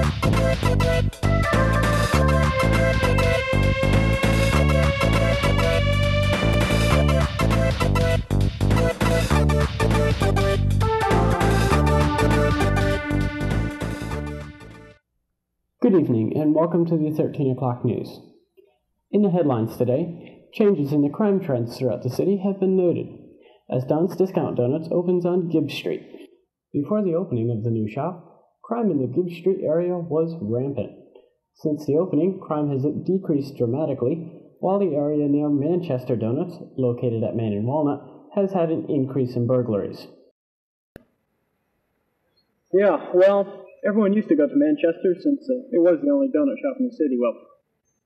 Good evening, and welcome to the 13 o'clock news. In the headlines today, changes in the crime trends throughout the city have been noted, as Don's Discount Donuts opens on Gibbs Street. Before the opening of the new shop, crime in the Gibbs Street area was rampant. Since the opening, crime has decreased dramatically, while the area near Manchester Donuts, located at Main and Walnut, has had an increase in burglaries. Yeah, well, everyone used to go to Manchester since it was the only donut shop in the city. Well,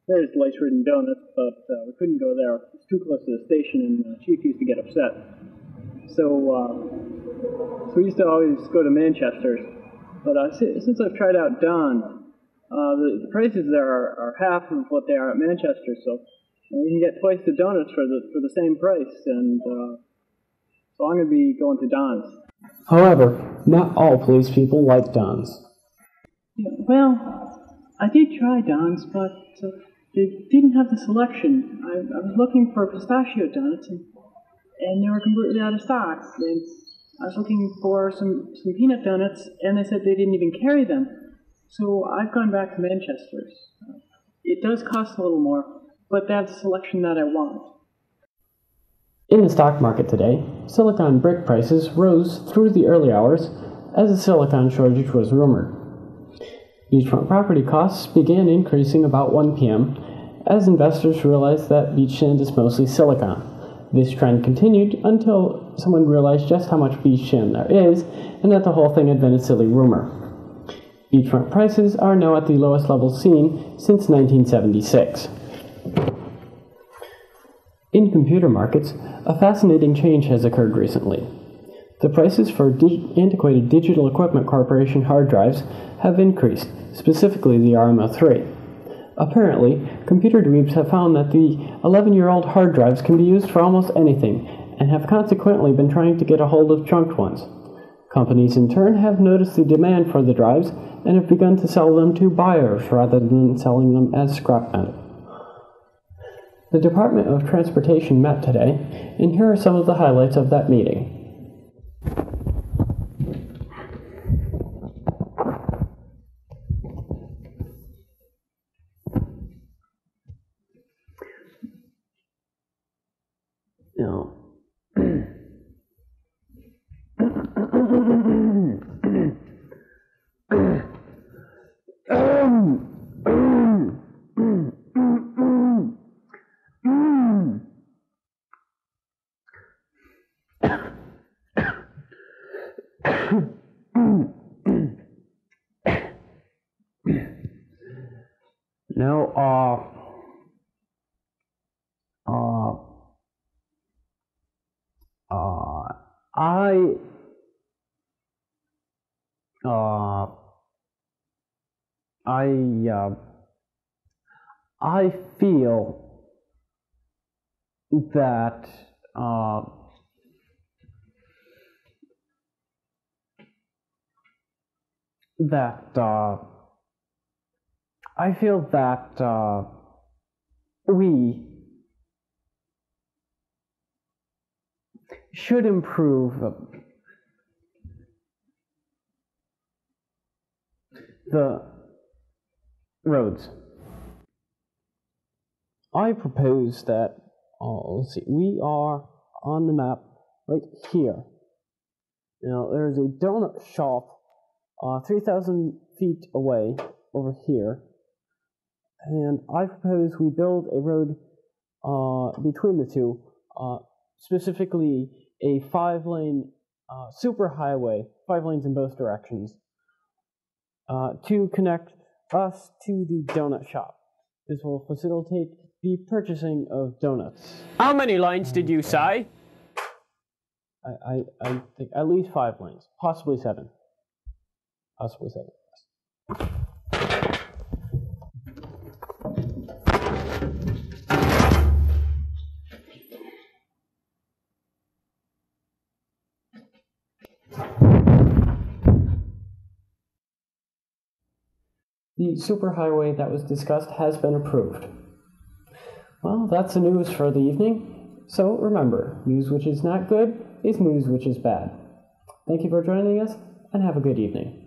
there's Lace-Ridden Donuts, but we couldn't go there. It's too close to the station, and the chief used to get upset. So we used to always go to Manchester's. But since I've tried out Don, the prices there are half of what they are at Manchester. So we can get twice the donuts for the same price, and so I'm going to be going to Don's. However, not all police people like Don's. Yeah, well, I did try Don's, but they didn't have the selection. I was looking for pistachio donuts, and they were completely out of stock. And I was looking for some peanut donuts, and they said they didn't even carry them. So I've gone back to Manchester's. It does cost a little more, but that's the selection that I want. In the stock market today, silicon brick prices rose through the early hours as a silicon shortage was rumored. Beachfront property costs began increasing about 1 p.m. as investors realized that beach sand is mostly silicon. This trend continued until someone realized just how much beach sand there is and that the whole thing had been a silly rumor. Beachfront prices are now at the lowest level seen since 1976. In computer markets, a fascinating change has occurred recently. The prices for antiquated Digital Equipment Corporation hard drives have increased, specifically the RMO3. Apparently, computer dweebs have found that the 11-year-old hard drives can be used for almost anything, and have consequently been trying to get a hold of chunked ones. Companies in turn have noticed the demand for the drives and have begun to sell them to buyers rather than selling them as scrap metal. The Department of Transportation met today, and here are some of the highlights of that meeting. Now, I feel that we should improve the roads. I propose that, let's see, we are on the map right here. Now, there's a donut shop 3,000 feet away over here, and I propose we build a road between the two, specifically a 5-lane super highway, 5 lanes in both directions, to connect us to the donut shop. This will facilitate the purchasing of donuts. How many lines did you say? I think at least 5 lanes, possibly 7. Possibly 7. The superhighway that was discussed has been approved. Well, that's the news for the evening. So remember, news which is not good is news which is bad. Thank you for joining us, and have a good evening.